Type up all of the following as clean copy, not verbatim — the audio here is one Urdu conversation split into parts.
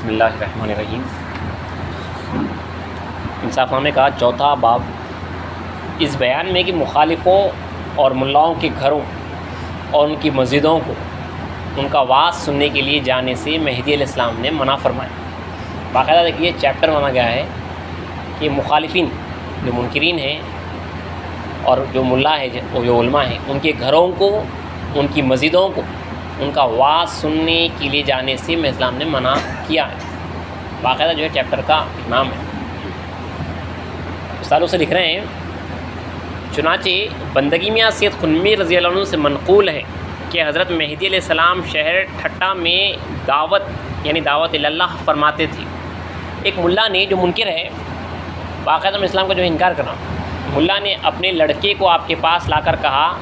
بسم اللہ الرحمن الرحیم۔ انصاف نامے کا چوتھا باب اس بیان میں کہ مخالفوں اور ملاؤں کے گھروں اور ان کی مسجدوں کو ان کا وعظ سننے کے لیے جانے سے مہدی علیہ السلام نے منع فرمایا۔ باقاعدہ دیکھیے چیپٹر بنا گیا ہے کہ مخالفین جو منکرین ہیں اور جو ملا ہے جو علماء ہیں ان کے گھروں کو ان کی مسجدوں کو ان کا واعظ سننے کے لیے جانے سے اسلام نے منع کیا ہے۔ باقاعدہ جو ہے چیپٹر کا نام ہے۔ استادوں سے لکھ رہے ہیں، چنانچہ بندگی میاں سید خنمی رضی اللہ عنہ سے منقول ہے کہ حضرت مہدی علیہ السلام شہر ٹھٹا میں دعوت اللہ فرماتے تھے۔ ایک ملا نے جو منکر ہے باقاعدہ میں اسلام کا جو ہے انکار کرنا، ملا نے اپنے لڑکے کو آپ کے پاس لا کر کہا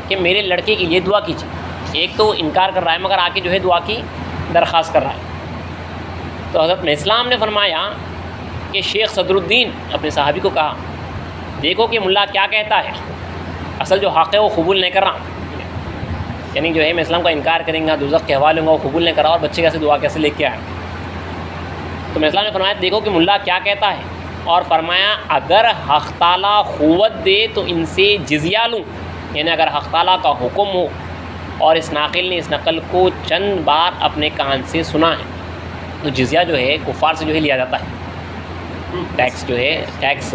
کہ میرے لڑکے کے لیے دعا کیجیے۔ ایک تو انکار کر رہا ہے مگر آ کے جو ہے دعا کی درخواست کر رہا ہے۔ تو حضرت اسلام نے فرمایا کہ شیخ صدر الدین اپنے صحابی کو کہا، دیکھو کہ ملا کیا کہتا ہے، اصل جو حق ہے وہ قبول نہیں کر رہا، یعنی جو ہے میں اسلام کا انکار کریں گا، دوزخ کے حوالے ہوں گا، وہ قبول نہیں کر رہا، اور بچے کیسے دعا کیسے لے کے آئے۔ تو اسلام نے فرمایا دیکھو کہ ملا کیا کہتا ہے، اور فرمایا اگر حق تعالیٰ قوت دے تو ان سے جزیہ لوں، یعنی اگر حق تعالیٰ کا حکم ہو اور اس ناقل نے اس نقل کو چند بار اپنے کان سے سنا ہے تو جزیہ جو ہے کفار سے جو ہے لیا جاتا ہے، ٹیکس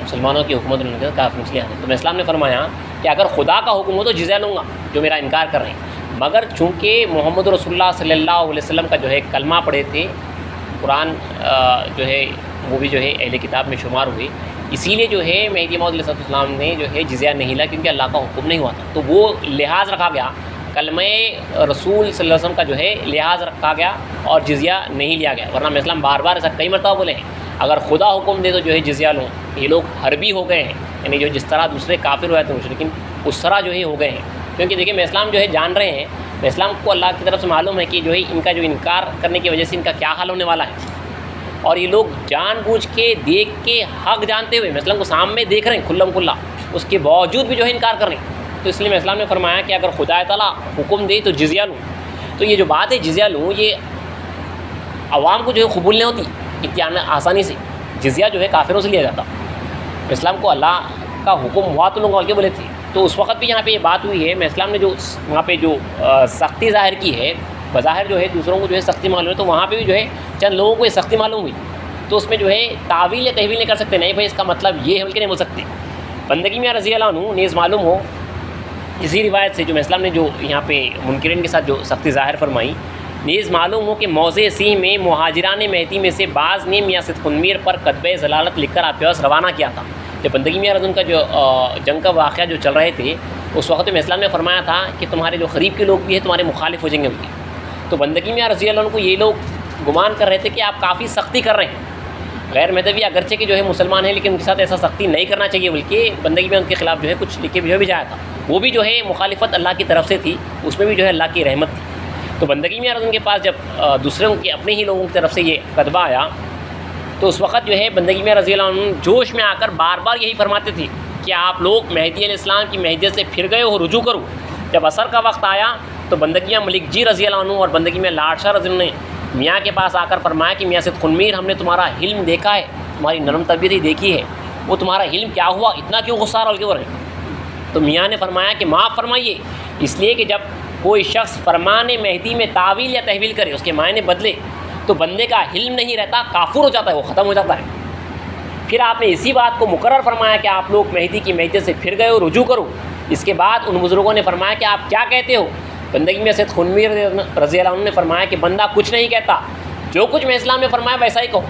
مسلمانوں کی حکومت نے کافی لیا ہے۔ تو اسلام نے فرمایا کہ اگر خدا کا حکم ہو تو جزیہ لوں گا جو میرا انکار کر رہے ہیں، مگر چونکہ محمد رسول اللہ صلی اللہ علیہ وسلم کا جو ہے کلمہ پڑھے تھے، قرآن جو ہے وہ بھی جو ہے اہل کتاب میں شمار ہوئے، اسی لیے جو ہے مہدی موعود علیہ السلام نے جو ہے جزیہ نہیں لیا، کیونکہ اللہ کا حکم نہیں ہوا تھا۔ تو وہ لحاظ رکھا گیا، کلمہ رسول صلی اللہ علیہ وسلم کا جو ہے لحاظ رکھا گیا اور جزیہ نہیں لیا گیا، ورنہ اسلام بار بار ایسا کئی مرتبہ بولے ہیں اگر خدا حکم دے تو جو ہے جزیہ لوں۔ یہ لوگ حربی ہو گئے ہیں، یعنی جو جس طرح دوسرے کافر ہوئے تھے لیکن اس طرح جو ہے ہو گئے ہیں، کیونکہ دیکھیں میں اسلام جو ہے جان رہے ہیں، میں اسلام کو اللہ کی طرف سے معلوم ہے کہ جو ہے ان کا جو انکار کرنے کی وجہ سے ان کا کیا حال ہونے والا ہے، اور یہ لوگ جان بوجھ کے دیکھ کے حق جانتے ہوئے اسلام کو سامنے دیکھ رہے ہیں کھلم کھلا، اس کے باوجود بھی جو ہے انکار کر رہے ہیں۔ تو اس لیے اسلام نے فرمایا کہ اگر خدا تعالیٰ حکم دے تو جزیہ لوں۔ تو یہ جو بات ہے جزیہ لوں، یہ عوام کو جو ہے قبول نہیں ہوتی اتنا آسانی سے، جزیہ جو ہے کافروں سے لیا جاتا۔ اسلام کو اللہ کا حکم ہوا تو لوگ بول کے بولے تھے، تو اس وقت بھی یہاں پہ یہ بات ہوئی ہے، میں اسلام نے جو وہاں پہ جو سختی ظاہر کی ہے، بظاہر جو ہے دوسروں کو جو ہے سختی معلوم ہے، تو وہاں پہ بھی جو ہے چند لوگوں کو یہ سختی معلوم ہوئی، تو اس میں جو ہے تعویل یا تحویل نہیں کر سکتے، نہیں بھائی اس کا مطلب یہ ہے بلکہ نہیں بول سکتے۔ بندگی میاں رضی اللہ عنہ نیز معلوم ہو اسی روایت سے جو اسلام نے جو یہاں پہ منکرین کے ساتھ جو سختی ظاہر فرمائی، نیز معلوم ہو کہ موضع سی میں مہاجران مہدی میں سے بعض نے میاں سید خنمیر پر کتبہ ضلالت لکھ کر آپ کے پاس روانہ کیا تھا۔ جب بندگی میاں رضی اللہ عنہ کا جو جنگ کا واقعہ جو چل رہے تھے، اس وقت میں اسلام نے فرمایا تھا کہ تمہارے جو قریب کے لوگ بھی ہیں تمہارے مخالف ہو جائیں گے ان کی۔ تو بندگی میاں رضی اللہ عنہ کو یہ لوگ گمان کر رہے تھے کہ آپ کافی سختی کر رہے ہیں، غیر مذہبی اگرچہ کہ جو ہے مسلمان ہیں لیکن ان کے ساتھ ایسا سختی نہیں کرنا چاہیے، بلکہ بندگی میں ان کے خلاف جو ہے کچھ لکھ کے بھی جایا تھا، وہ بھی جو ہے مخالفت اللہ کی طرف سے تھی، اس میں بھی جو ہے اللہ کی رحمت تھی۔ تو بندگی میں ان کے پاس جب دوسروں کے اپنے ہی لوگوں کی طرف سے یہ کتبہ آیا تو اس وقت جو ہے بندگی میں رضی اللہ عنہ جوش میں آ کر بار بار یہی فرماتے تھے کہ آپ لوگ مہدی علیہ السلام کی مہدیت سے پھر گئے ہو، رجوع کرو۔ جب عصر کا وقت آیا تو بندگی میں ملک جی رضی اللہ عنہ اور بندگی میں لاڈ شاہ رضی اللہ عنہ نے میاں کے پاس آ کر فرمایا کہ میاں سید خنمیر ہم نے تمہارا حلم دیکھا ہے، تمہاری نرم طبیعت ہی دیکھی ہے، وہ تمہارا حلم کیا ہوا، اتنا کیوں غصہ رول کے ہو رہے ہیں؟ تو میاں نے فرمایا کہ معاف فرمائیے، اس لیے کہ جب کوئی شخص فرمان مہدی میں تعویل یا تحویل کرے، اس کے معنی بدلے، تو بندے کا حلم نہیں رہتا، کافر ہو جاتا ہے، وہ ختم ہو جاتا ہے۔ پھر آپ نے اسی بات کو مقرر فرمایا کہ آپ لوگ مہدی کی مہدیت سے پھر گئے ہو، رجوع کرو۔ اس کے بعد ان بزرگوں نے فرمایا کہ آپ کیا کہتے ہو؟ بندگی میں سید خنمیر رضی اللہ عنہ نے فرمایا کہ بندہ کچھ نہیں کہتا، جو کچھ میں اسلام نے فرمایا ویسا ہی کہو،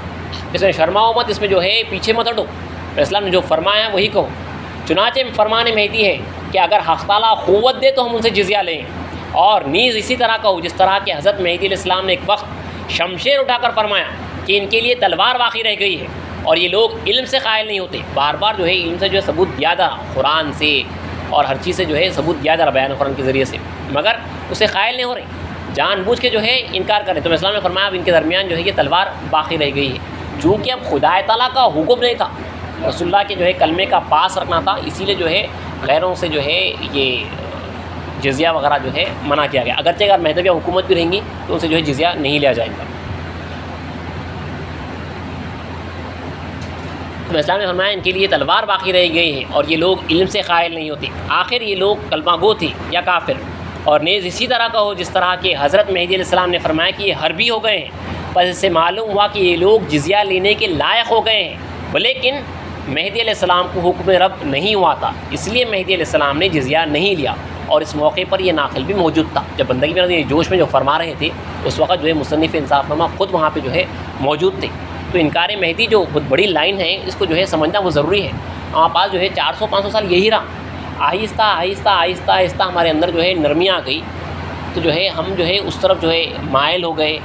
اس میں شرماؤ مت، اس میں جو ہے پیچھے مت ہٹو، اسلام نے جو فرمایا ہے وہی کہو۔ چنانچہ فرمان مہدی ہے کہ اگر حق تعالیٰ قوت دے تو ہم ان سے جزیہ لیں، اور نیز اسی طرح کہو جس طرح کہ حضرت مہدی علیہ السلام نے ایک وقت شمشیر اٹھا کر فرمایا کہ ان کے لیے تلوار باقی رہ گئی ہے، اور یہ لوگ علم سے قائل نہیں ہوتے۔ بار بار جو ہے علم سے جو ہے ثبوت دیا تھا، قرآن سے اور ہر چیز سے جو ہے ثبوت دیا جا رہا بیان قرآن کے ذریعے سے، مگر اسے قائل نہیں ہو رہے، جان بوجھ کے جو ہے انکار کریں۔ تو اسلام نے فرمایا اب ان کے درمیان جو ہے یہ تلوار باقی رہ گئی ہے، چونکہ اب خدا تعالیٰ کا حکم نہیں تھا، رسول اللہ کے جو ہے کلمے کا پاس رکھنا تھا، اسی لیے جو ہے غیروں سے جو ہے یہ جزیہ وغیرہ جو ہے منع کیا گیا، اگرچہ اگر مہدویہ حکومت بھی رہیں گی تو ان سے جو ہے جزیہ نہیں لیا جائے گا۔ تو اسلام نے فرمایا ان کے لیے تلوار باقی رہ گئی ہے اور یہ لوگ علم سے قائل نہیں ہوتے، آخر یہ لوگ کلمہ گو تھے یا کافر۔ اور نیز اسی طرح کا ہو جس طرح کہ حضرت مہدی علیہ السلام نے فرمایا کہ یہ حربی ہو گئے ہیں، پس اس سے معلوم ہوا کہ یہ لوگ جزیہ لینے کے لائق ہو گئے ہیں، لیکن مہدی علیہ السلام کو حکم رب نہیں ہوا تھا، اس لیے مہدی علیہ السلام نے جزیہ نہیں لیا۔ اور اس موقع پر یہ ناقل بھی موجود تھا، جب بندگی میں جوش میں جو فرما رہے تھے اس وقت جو ہے مصنف انصاف نامہ خود وہاں پہ جو ہے موجود تھے۔ تو انکار مہدی جو بہت بڑی لائن ہے، اس کو جو ہے سمجھنا وہ ضروری ہے۔ ہمارے پاس جو ہے 400-500 سال یہی رہا، آہستہ آہستہ آہستہ آہستہ ہمارے اندر جو ہے نرمیاں آ گئی، تو جو ہے ہم جو ہے اس طرف جو ہے مائل ہو گئے،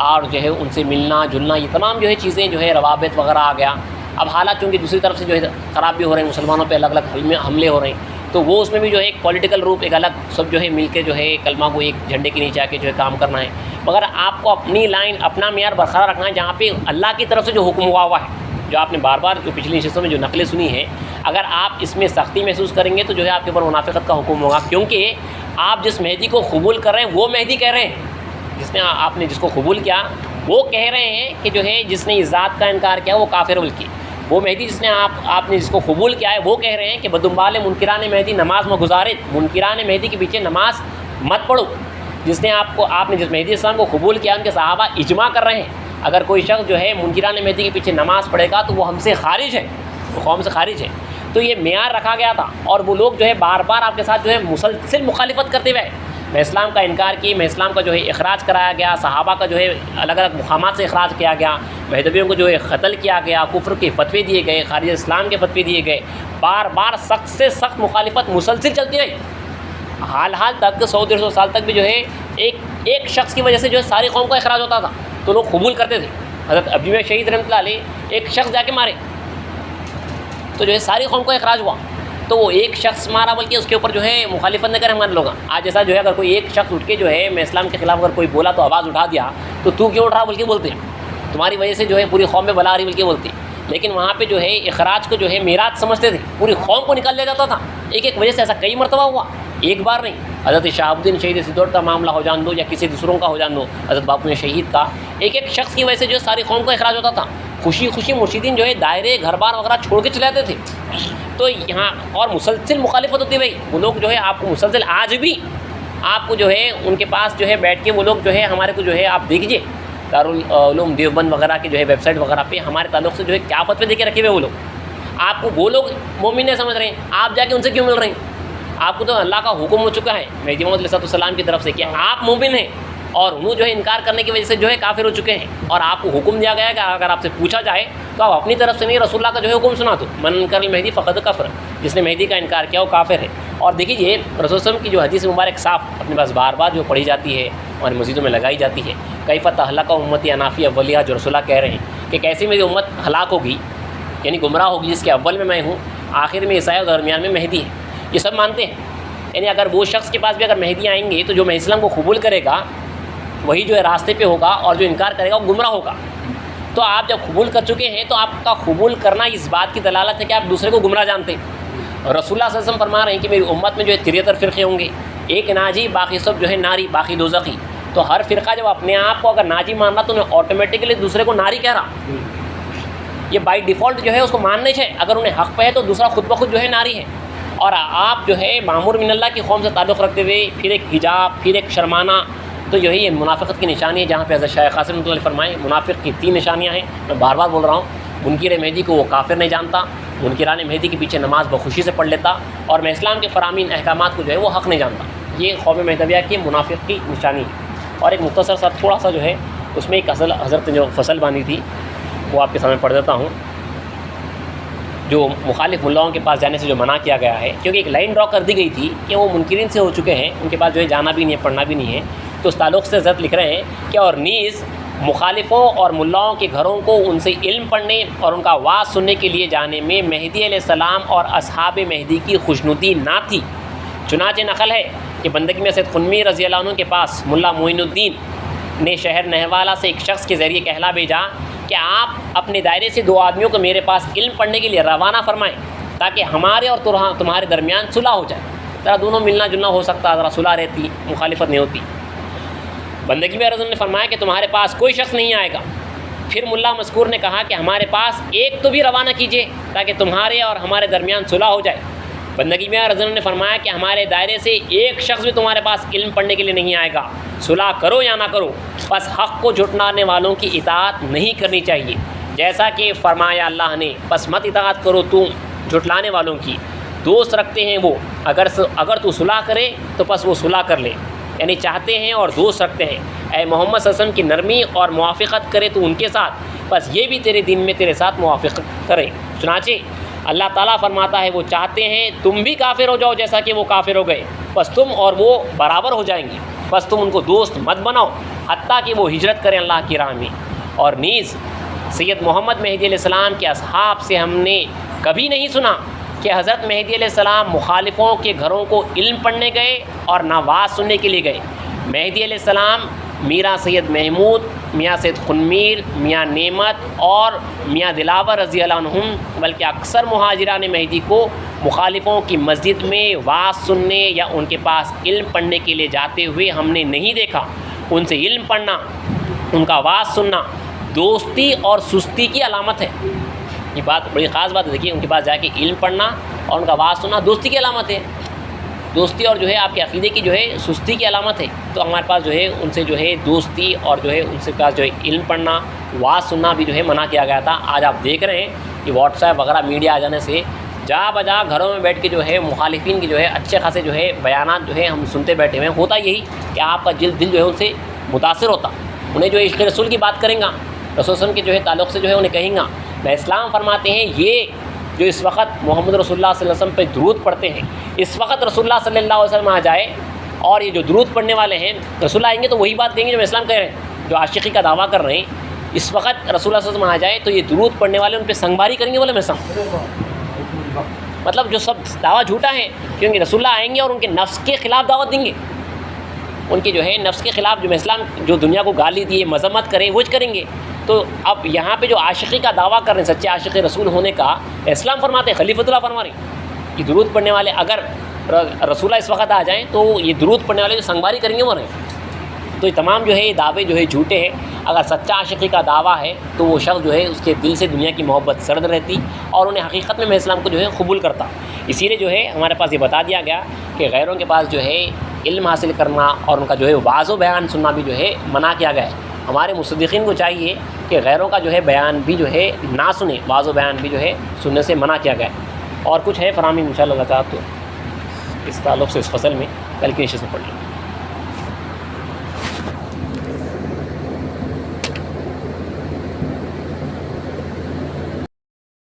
اور جو ہے ان سے ملنا جلنا یہ تمام جو ہے چیزیں جو ہے روابط وغیرہ آ گیا۔ اب حالات چونکہ دوسری طرف سے جو ہے خراب بھی ہو رہے ہیں، مسلمانوں پہ الگ الگ حملے ہو رہے ہیں، تو وہ اس میں بھی جو ہے ایک پولیٹیکل روپ ایک الگ سب جو ہے مل کے جو ہے کلمہ کو ایک جھنڈے کے نیچے آ کے جو ہے کام کرنا ہے، مگر آپ کو اپنی لائن اپنا معیار برقرار رکھنا ہے جہاں پہ اللہ کی طرف سے جو حکم ہوا ہے، جو آپ نے بار بار جو پچھلی نشستوں میں جو نقلیں سنی ہیں، اگر آپ اس میں سختی محسوس کریں گے تو جو ہے آپ کے اوپر منافقت کا حکم ہوگا، کیونکہ آپ جس مہدی کو قبول کر رہے ہیں وہ مہدی کہہ رہے ہیں، آپ نے جس کو قبول کیا وہ کہہ رہے ہیں کہ جو ہے جس نے اس ذات کا انکار کیا وہ کافر، بلکہ وہ مہدی جس نے آپ نے جس کو قبول کیا ہے وہ کہہ رہے ہیں کہ بدنبال منکران مہدی نماز مگزارت، منکران مہدی کے پیچھے نماز مت پڑھو۔ جس نے آپ نے جس مہدی اسلام کو قبول کیا ان کے صحابہ اجماع کر رہے ہیں، اگر کوئی شخص جو ہے منکران مہدی کے پیچھے نماز پڑھے گا تو وہ ہم سے خارج ہے، وہ قوم سے خارج ہے۔ تو یہ معیار رکھا گیا تھا، اور وہ لوگ جو ہے بار بار آپ کے ساتھ جو ہے مسلسل مخالفت کرتے ہوئے میں اسلام کا انکار کی، میں اسلام کا جو ہے اخراج کرایا گیا، صحابہ کا جو ہے الگ الگ مقامات سے اخراج کیا گیا، مہدویوں کو جو ہے قتل کیا گیا، کفر کے فتوے دیے گئے، خارج اسلام کے فتوے دیے گئے، بار بار سخت سے سخت مخالفت مسلسل چلتی رہی، حال تک 100-150 سال تک بھی جو ہے ایک شخص کی وجہ سے جو ہے ساری قوم کا اخراج ہوتا تھا، تو لوگ قبول کرتے تھے۔ حضرت ابی میں شہید رحمۃ اللہ علیہ ایک شخص جا کے مارے تو جو ہے ساری قوم کو اخراج ہوا، تو وہ ایک شخص مارا بلکہ اس کے اوپر جو ہے مخالفت نہ کرے ہمارے لوگ۔ آج جیسا جو ہے اگر کوئی ایک شخص اٹھ کے جو ہے میں اسلام کے خلاف اگر کوئی بولا تو آواز اٹھا دیا تو کیوں اٹھ رہا بلکہ بولتے ہیں، تمہاری وجہ سے جو ہے پوری قوم میں بلا آ رہی بلکہ بولتے ہیں، لیکن وہاں پہ جو ہے اخراج کو جو ہے میراث سمجھتے تھے، پوری قوم کو نکال لیا جاتا تھا، ایک وجہ سے ایسا کئی مرتبہ ہوا، ایک بار نہیں۔ حضرت شہاب الدین شہید سدوٹ کا معاملہ ہو جان دو یا کسی دوسروں کا ہو جان دو، حضرت باپو شہید کا، ایک شخص کی وجہ سے جو ساری قوم کو اخراج ہوتا تھا، خوشی مرشدین جو ہے دائرے گھر بار وغیرہ چھوڑ کے چلے جاتے تھے۔ تو یہاں اور مسلسل مخالفت ہوتی بھائی، وہ لوگ جو ہے آپ کو مسلسل آج بھی آپ کو جو ہے ان کے پاس جو ہے بیٹھ کے وہ لوگ جو ہے ہمارے کو جو ہے آپ دیکھیے دارالعلوم دیوبند وغیرہ کی جو ہے ویب سائٹ وغیرہ پہ ہمارے تعلق سے جو ہے کیا فتوے دے کے رکھے ہوئے وہ لوگ، آپ کو وہ لوگ مومن نہیں سمجھ رہے ہیں، آپ جا کے ان سے کیوں مل رہے ہیں؟ آپ کو تو اللہ کا حکم ہو چکا ہے مہدی محمد علیہ السلام کی طرف سے کہ آپ مومن ہیں، اور انہوں جو ہے انکار کرنے کی وجہ سے جو ہے کافر ہو چکے ہیں، اور آپ کو حکم دیا گیا ہے کہ اگر آپ سے پوچھا جائے تو آپ اپنی طرف سے نہیں رسول اللہ کا جو ہے حکم سنا دو، من انکر المہدی فقد کفر، جس نے مہدی کا انکار کیا وہ کافر ہے۔ اور دیکھیے یہ رسول صلی اللہ علیہ وسلم کی جو حدیث مبارک صاف اپنے پاس بار بار جو پڑھی جاتی ہے اور مسجدوں میں لگائی جاتی ہے، کیف تہلک امتی انافی اولیہ، جو رسول اللہ کہہ رہے ہیں کہ کیسے میری امت ہلاک ہوگی، یعنی گمراہ ہوگی، جس کے اول میں ہوں، آخر میں عیسائی اور درمیان میں مہدی ہے، یہ سب مانتے ہیں۔ یعنی اگر وہ شخص کے پاس بھی اگر مہدی آئیں گے تو جو مہدی اسلام کو قبول کرے گا وہی جو ہے راستے پہ ہوگا، اور جو انکار کرے گا وہ گمراہ ہوگا۔ تو آپ جب قبول کر چکے ہیں تو آپ کا قبول کرنا اس بات کی دلالت ہے کہ آپ دوسرے کو گمراہ جانتے ہیں۔ اور رسول اللہ صلی اللہ علیہ وسلم فرما رہے ہیں کہ میری امت میں جو ہے 73 فرقے ہوں گے، ایک ناجی، باقی سب جو ہے ناری، باقی دوزخی۔ تو ہر فرقہ جب اپنے آپ کو اگر ناجی مان رہا تو انہیں آٹومیٹکلی دوسرے کو ناری کہہ رہا، یہ بائی ڈیفالٹ جو ہے اس کو ماننے چاہیے، اگر انہیں حق پہ ہے تو دوسرا خود بخود جو ہے ناری ہے۔ اور آپ جو ہے معمور من اللہ کی قوم سے تعلق رکھتے ہوئے پھر ایک حجاب، پھر ایک شرمانہ، تو جو ہے یہ منافقت کی نشانی ہے، جہاں پہ حضرت شیخ قاسم رحمۃ اللہ فرمائے منافق کی 3 نشانیاں ہیں، میں بار بار بول رہا ہوں۔ منکر مہدی کو وہ کافر نہیں جانتا، منکران مہدی کے پیچھے نماز بخوشی سے پڑھ لیتا، اور میں اسلام کے فرامین احکامات کو جو ہے وہ حق نہیں جانتا، یہ قوم مہدویہ کی منافق کی نشانی ہے۔ اور ایک مختصر سا تھوڑا سا جو ہے اس میں ایک اصل حضرت نے جو فصل باندھی تھی وہ آپ کے سامنے پڑھ دیتا ہوں، جو مخالف ملاؤں کے پاس جانے سے جو منع کیا گیا ہے، کیونکہ ایک لائن ڈرا کر دی گئی تھی کہ وہ منکرین سے ہو چکے ہیں، ان کے پاس جو ہے جانا بھی نہیں ہے، پڑھنا بھی نہیں ہے، تو اس تعلق سے حضرت لکھ رہے ہیں کہ اور نیز مخالفوں اور ملاؤں کے گھروں کو ان سے علم پڑھنے اور ان کا واعظ سننے کے لیے جانے میں مہدی علیہ السلام اور اصحاب مہدی کی خوشنودی نہ تھی۔ چنانچہ نقل ہے کہ بندگی میں سید خنمی رضی اللہ عنہ کے پاس ملا معین الدین نے شہر نہوالا سے ایک شخص کے ذریعے کہلا بھیجا کہ آپ اپنے دائرے سے 2 آدمیوں کو میرے پاس علم پڑھنے کے لیے روانہ فرمائیں تاکہ ہمارے اور تمہارے درمیان صلح ہو جائے، ذرا دونوں ملنا جلنا ہو سکتا، ذرا صلح رہتی، مخالفت نہیں ہوتی۔ بندگی میں رضی نے فرمایا کہ تمہارے پاس کوئی شخص نہیں آئے گا پھر ملا مذکور نے کہا کہ ہمارے پاس ایک تو بھی روانہ کیجیے تاکہ تمہارے اور ہمارے درمیان صلح ہو جائے۔ بندگی میاں رضی اللہ عنہ نے فرمایا کہ ہمارے دائرے سے ایک شخص بھی تمہارے پاس علم پڑھنے کے لیے نہیں آئے گا، صلح کرو یا نہ کرو، بس حق کو جھٹلانے والوں کی اطاعت نہیں کرنی چاہیے، جیسا کہ فرمایا اللہ نے، بس مت اطاعت کرو تم جھٹلانے والوں کی۔ دوست رکھتے ہیں وہ، اگر تو صلح کرے تو بس وہ صلح کر لے، یعنی چاہتے ہیں اور دوست رکھتے ہیں۔ اے محمد صلی اللہ علیہ وسلم کی نرمی اور موافقت کرے تو ان کے ساتھ، بس یہ بھی تیرے دین میں تیرے ساتھ موافقت کرے۔ چنانچہ اللہ تعالیٰ فرماتا ہے وہ چاہتے ہیں تم بھی کافر ہو جاؤ جیسا کہ وہ کافر ہو گئے، بس تم اور وہ برابر ہو جائیں گے، بس تم ان کو دوست مت بناؤ حتیٰ کہ وہ ہجرت کریں اللہ کی راہ میں۔ اور نیز سید محمد مہدی علیہ السلام کے اصحاب سے ہم نے کبھی نہیں سنا کہ حضرت مہدی علیہ السلام مخالفوں کے گھروں کو علم پڑھنے گئے اور نہ واز سننے کے لیے گئے۔ مہدی علیہ السلام میرا سید محمود، میاں سید خنمیر، میاں نعمت اور میاں دلاور رضی اللہ عنہم بلکہ اکثر مہاجران مہدی کو مخالفوں کی مسجد میں واز سننے یا ان کے پاس علم پڑھنے کے لیے جاتے ہوئے ہم نے نہیں دیکھا۔ ان سے علم پڑھنا، ان کا واز سننا دوستی اور سستی کی علامت ہے۔ یہ بات بڑی خاص بات ہے، دیکھیے ان کے پاس جا کے علم پڑھنا اور ان کا واز سننا دوستی کی علامت ہے۔ دوستی اور جو ہے آپ کے عقیدے کی جو ہے سستی کی علامت ہے، تو ہمارے پاس جو ہے ان سے جو ہے دوستی اور جو ہے ان سے پاس جو ہے علم پڑھنا، واز سننا بھی جو ہے منع کیا گیا تھا۔ آج آپ دیکھ رہے ہیں کہ واٹس ایپ وغیرہ میڈیا آ جانے سے جا بجا گھروں میں بیٹھ کے جو ہے مخالفین کی جو ہے اچھے خاصے جو ہے بیانات جو ہے ہم سنتے بیٹھے ہوئے ہیں۔ ہوتا یہی کہ آپ کا دل جو ہے ان سے متاثر ہوتا، انہیں جو ہے عشق رسول کی بات کریں گا، رسول وسلم کے جو ہے تعلق سے جو ہے انہیں کہیں گا۔ میں اسلام فرماتے ہیں یہ جو اس وقت محمد رسول اللہ صلی اللہ علیہ وسلم پہ درود پڑھتے ہیں، اس وقت رسول اللہ صلی اللہ علیہ وسلم آ جائے اور یہ جو درود پڑھنے والے ہیں رسول اللہ آئیں گے تو وہی بات کہیں گے جو میں اسلام کہہ رہے ہیں، جو عاشقی کا دعویٰ کر رہے ہیں، اس وقت رسول اللہ صلی اللہ علیہ وسلم آ جائے تو یہ درود پڑھنے والے ان پہ سنگباری کریں گے، بولے میں مطلب جو سب دعویٰ جھوٹا ہے، کیونکہ رسول اللہ آئیں گے اور ان کے نفس کے خلاف دعوت دیں گے، ان کے جو ہے نفس کے خلاف جو میں اسلام جو دنیا کو گالی دیے مذمت کرے وہ کریں گے۔ تو اب یہاں پہ جو عاشقی کا دعویٰ کر رہے ہیں، سچے عاشق رسول ہونے کا، اسلام فرماتے ہیں، خلیفۃ اللہ فرما رہے ہیں، یہ درود پڑھنے والے اگر رسول اللہ اس وقت آ جائیں تو یہ درود پڑھنے والے جو سنگباری کریں گے وہ رہیں۔ تو یہ تمام جو ہے یہ دعوے جو ہے جھوٹے ہیں۔ اگر سچا عاشقی کا دعویٰ ہے تو وہ شخص جو ہے اس کے دل سے دنیا کی محبت سرد رہتی اور انہیں حقیقت میں اسلام کو جو ہے قبول کرتا۔ اسی لیے جو ہے ہمارے پاس یہ بتا دیا گیا کہ غیروں کے پاس جو ہے علم حاصل کرنا اور ان کا جو ہے واضح و بیان سننا بھی جو ہے منع کیا گیا ہے۔ ہمارے مصدقین کو چاہیے کہ غیروں کا جو ہے بیان بھی جو ہے نہ سنیں، واضح و بیان بھی جو ہے سننے سے منع کیا گیا ہے۔ اور کچھ ہے فراہمی انشاءاللہ تو اس تعلق سے اس فصل میں کل کی نشست میں پڑھ لیں۔